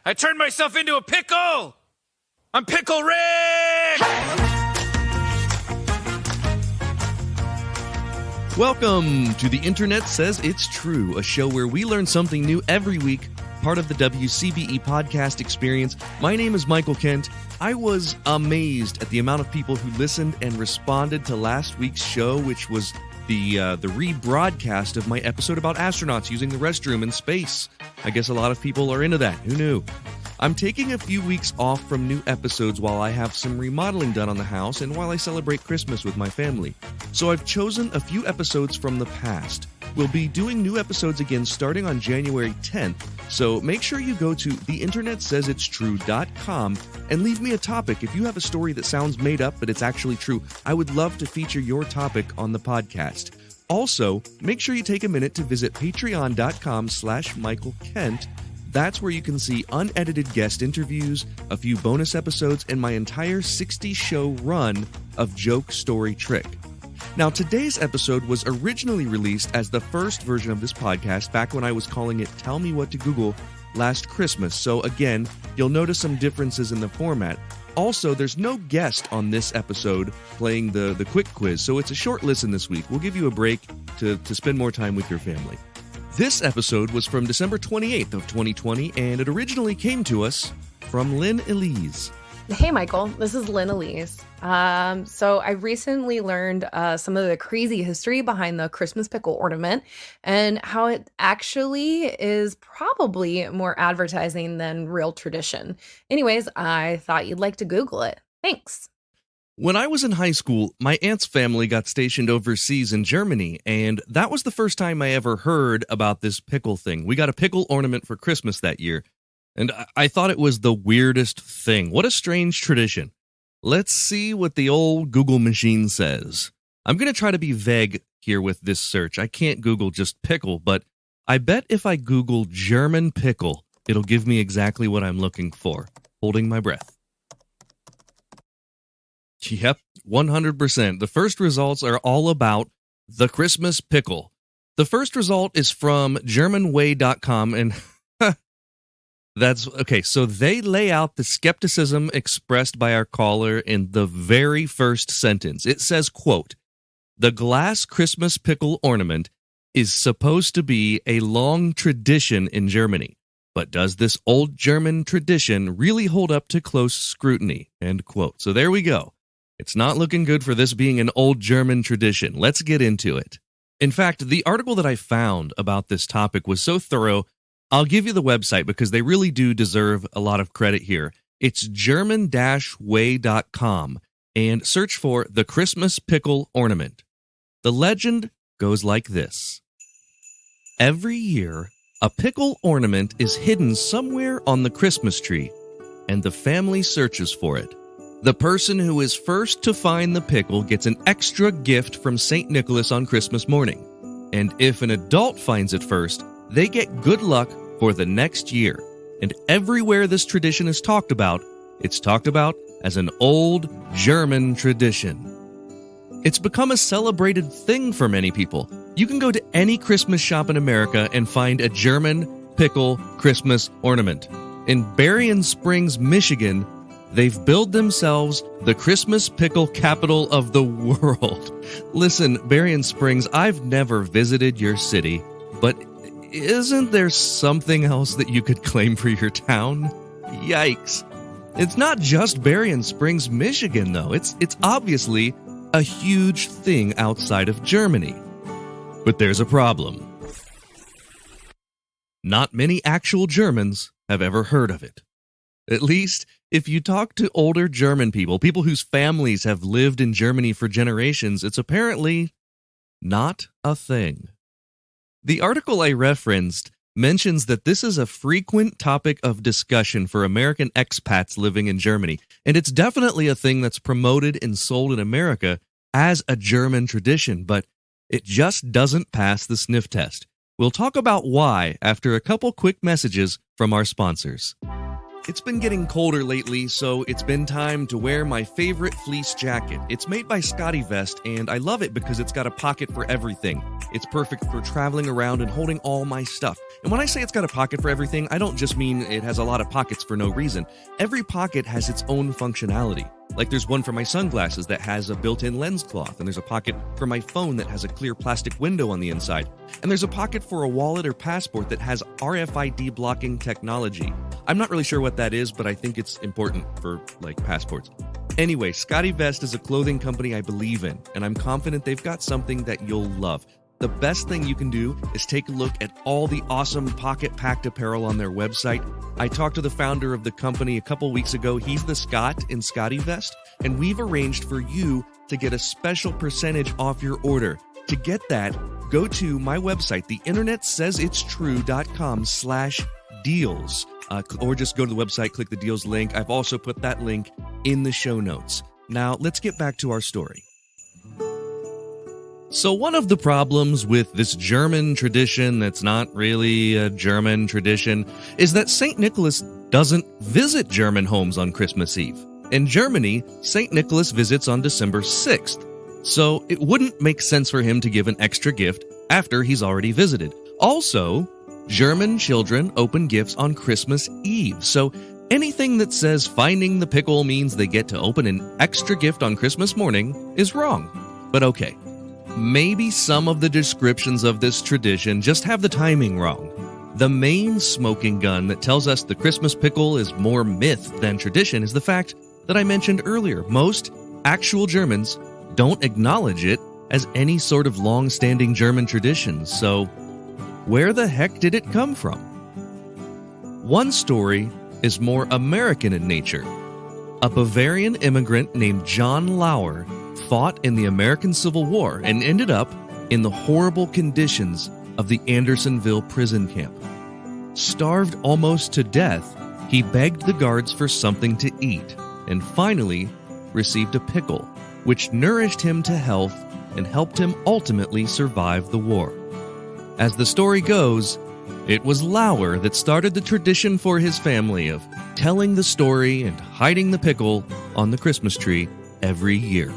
I turned myself into a pickle! I'm Pickle Rick! Welcome to The Internet Says It's True, a show where we learn something new every week, part of the WCBE podcast experience. My name is Michael Kent. I was amazed at the amount of people who listened and responded to last week's show, which was the rebroadcast of my episode about astronauts using the restroom in space. I guess a lot of people are into that. Who knew? I'm taking a few weeks off from new episodes while I have some remodeling done on the house and while I celebrate Christmas with my family. So I've chosen a few episodes from the past. We'll be doing new episodes again starting on January 10th, so make sure you go to theinternetsaysitstrue.com and leave me a topic. If you have a story that sounds made up but it's actually true, I would love to feature your topic on the podcast. Also, make sure you take a minute to visit patreon.com/MichaelKent. That's where you can see unedited guest interviews, a few bonus episodes, and my entire 60-show run of Joke, Story, Trick. Now, today's episode was originally released as the first version of this podcast back when I was calling it Tell Me What to Google last Christmas. So again, you'll notice some differences in the format. Also, there's no guest on this episode playing the quick quiz, so it's a short listen this week. We'll give you a break to spend more time with your family. This episode was from December 28th of 2020, and it originally came to us from Lynn Elise. Hey, Michael. This is Lynn Elise. So I recently learned some of the crazy history behind the Christmas pickle ornament and how it actually is probably more advertising than real tradition. Anyways, I thought you'd like to Google it. Thanks. When I was in high school, my aunt's family got stationed overseas in Germany, and that was the first time I ever heard about this pickle thing. We got a pickle ornament for Christmas that year, and I thought it was the weirdest thing. What a strange tradition. Let's see what the old Google machine says. I'm going to try to be vague here with this search. I can't Google just pickle, but I bet if I Google German pickle, it'll give me exactly what I'm looking for. Holding my breath. Yep, 100%. The first results are all about the Christmas pickle. The first result is from GermanWay.com, and that's okay. So they lay out the skepticism expressed by our caller in the very first sentence. It says, quote, "The glass Christmas pickle ornament is supposed to be a long tradition in Germany. But does this old German tradition really hold up to close scrutiny?" End quote. So there we go. It's not looking good for this being an old German tradition. Let's get into it. In fact, the article that I found about this topic was so thorough, I'll give you the website because they really do deserve a lot of credit here. It's German-way.com and search for the Christmas pickle ornament. The legend goes like this. Every year, a pickle ornament is hidden somewhere on the Christmas tree, and the family searches for it. The person who is first to find the pickle gets an extra gift from St. Nicholas on Christmas morning. And if an adult finds it first, they get good luck for the next year. And everywhere this tradition is talked about, it's talked about as an old German tradition. It's become a celebrated thing for many people. You can go to any Christmas shop in America and find a German pickle Christmas ornament. In Berrien Springs, Michigan, they've billed themselves the Christmas pickle capital of the world. Listen, Berrien Springs, I've never visited your city, but isn't there something else that you could claim for your town? Yikes. It's not just Berrien Springs, Michigan, though. It's obviously a huge thing outside of Germany. But there's a problem. Not many actual Germans have ever heard of it. At least, if you talk to older German people whose families have lived in Germany for generations, it's apparently not a thing. The article I referenced mentions that this is a frequent topic of discussion for American expats living in Germany, and it's definitely a thing that's promoted and sold in America as a German tradition, but it just doesn't pass the sniff test. We'll talk about why after a couple quick messages from our sponsors. It's been getting colder lately, so it's been time to wear my favorite fleece jacket. It's made by Scotty Vest, and I love it because it's got a pocket for everything. It's perfect for traveling around and holding all my stuff. And when I say it's got a pocket for everything, I don't just mean it has a lot of pockets for no reason. Every pocket has its own functionality. Like there's one for my sunglasses that has a built-in lens cloth, and there's a pocket for my phone that has a clear plastic window on the inside. And there's a pocket for a wallet or passport that has RFID blocking technology. I'm not really sure what that is, but I think it's important for, passports. Anyway, Scotty Vest is a clothing company I believe in, and I'm confident they've got something that you'll love. The best thing you can do is take a look at all the awesome pocket-packed apparel on their website. I talked to the founder of the company a couple weeks ago. He's the Scott in Scotty Vest, and we've arranged for you to get a special percentage off your order. To get that, go to my website, theinternetsaysitstrue.com/deals. Or just go to the website, click the deals link. I've also put that link in the show notes. Now, let's get back to our story. So one of the problems with this German tradition that's not really a German tradition is that St. Nicholas doesn't visit German homes on Christmas Eve. In Germany, St. Nicholas visits on December 6th. So it wouldn't make sense for him to give an extra gift after he's already visited. Also, German children open gifts on Christmas Eve, so anything that says finding the pickle means they get to open an extra gift on Christmas morning is wrong. But okay, maybe some of the descriptions of this tradition just have the timing wrong. The main smoking gun that tells us the Christmas pickle is more myth than tradition is the fact that I mentioned earlier. Most actual Germans don't acknowledge it as any sort of long-standing German tradition, so where the heck did it come from? One story is more American in nature. A Bavarian immigrant named John Lauer fought in the American Civil War and ended up in the horrible conditions of the Andersonville prison camp. Starved almost to death, he begged the guards for something to eat and finally received a pickle, which nourished him to health and helped him ultimately survive the war. As the story goes, it was Lauer that started the tradition for his family of telling the story and hiding the pickle on the Christmas tree every year.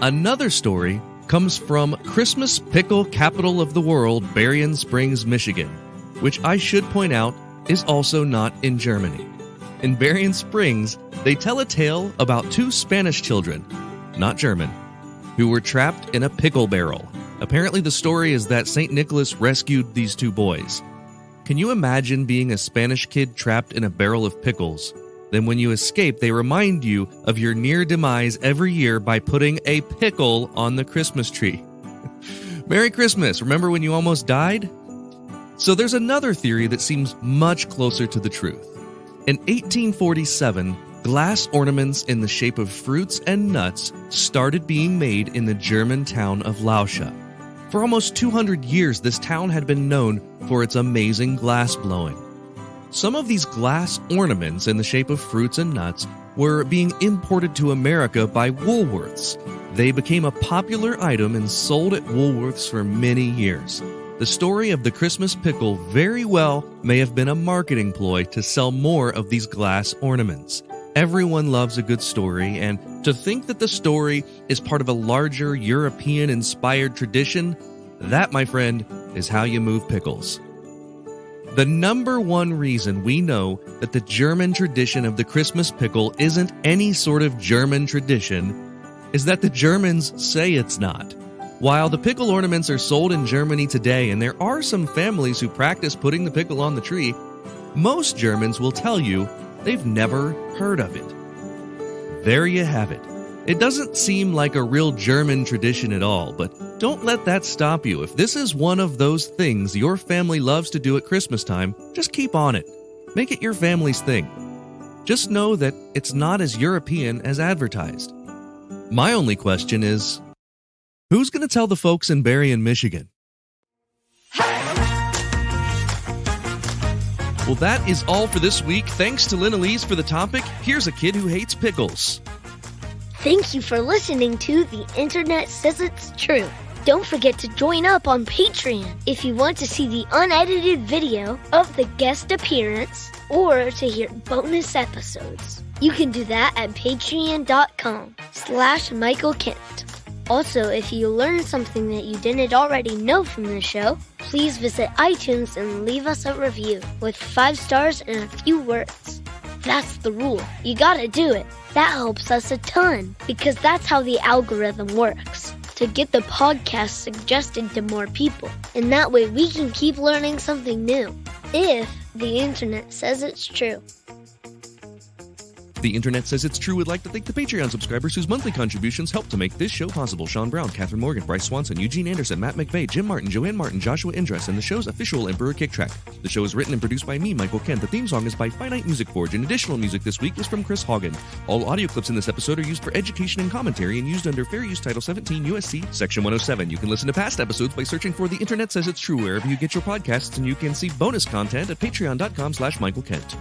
Another story comes from Christmas Pickle capital of the world, Berrien Springs, Michigan, which I should point out is also not in Germany. In Berrien Springs, they tell a tale about two Spanish children, not German, who were trapped in a pickle barrel. Apparently, the story is that St. Nicholas rescued these two boys. Can you imagine being a Spanish kid trapped in a barrel of pickles? Then when you escape, they remind you of your near demise every year by putting a pickle on the Christmas tree. Merry Christmas! Remember when you almost died? So there's another theory that seems much closer to the truth. In 1847, glass ornaments in the shape of fruits and nuts started being made in the German town of Lauscha. For almost 200 years, this town had been known for its amazing glass blowing. Some of these glass ornaments in the shape of fruits and nuts were being imported to America by Woolworths. They became a popular item and sold at Woolworths for many years. The story of the Christmas pickle very well may have been a marketing ploy to sell more of these glass ornaments. Everyone loves a good story, and to think that the story is part of a larger European-inspired tradition, that, my friend, is how you move pickles. The number one reason we know that the German tradition of the Christmas pickle isn't any sort of German tradition is that the Germans say it's not. While the pickle ornaments are sold in Germany today, and there are some families who practice putting the pickle on the tree, most Germans will tell you they've never heard of it. There you have it. It doesn't seem like a real German tradition at all, but don't let that stop you. If this is one of those things your family loves to do at Christmas time, just keep on it. Make it your family's thing. Just know that it's not as European as advertised. My only question is, who's going to tell the folks in Berrien, Michigan? Well, that is all for this week. Thanks to Lynn Elise for the topic. Here's a kid who hates pickles. Thank you for listening to The Internet Says It's True. Don't forget to join up on Patreon if you want to see the unedited video of the guest appearance, or to hear bonus episodes. You can do that at patreon.com/Michael Kent. Also, if you learned something that you didn't already know from the show, please visit iTunes and leave us a review with 5 stars and a few words. That's the rule. You gotta do it. That helps us a ton, because that's how the algorithm works, to get the podcast suggested to more people. And that way we can keep learning something new, if the internet says it's true. The Internet Says It's True would like to thank the Patreon subscribers whose monthly contributions help to make this show possible. Sean Brown, Catherine Morgan, Bryce Swanson, Eugene Anderson, Matt McVeigh, Jim Martin, Joanne Martin, Joshua Indress, and the show's official Emperor Kick Track. The show is written and produced by me, Michael Kent. The theme song is by Finite Music Forge, and additional music this week is from Chris Haugen. All audio clips in this episode are used for education and commentary and used under Fair Use Title 17 U.S.C. Section 107. You can listen to past episodes by searching for The Internet Says It's True wherever you get your podcasts, and you can see bonus content at patreon.com/Michael Kent.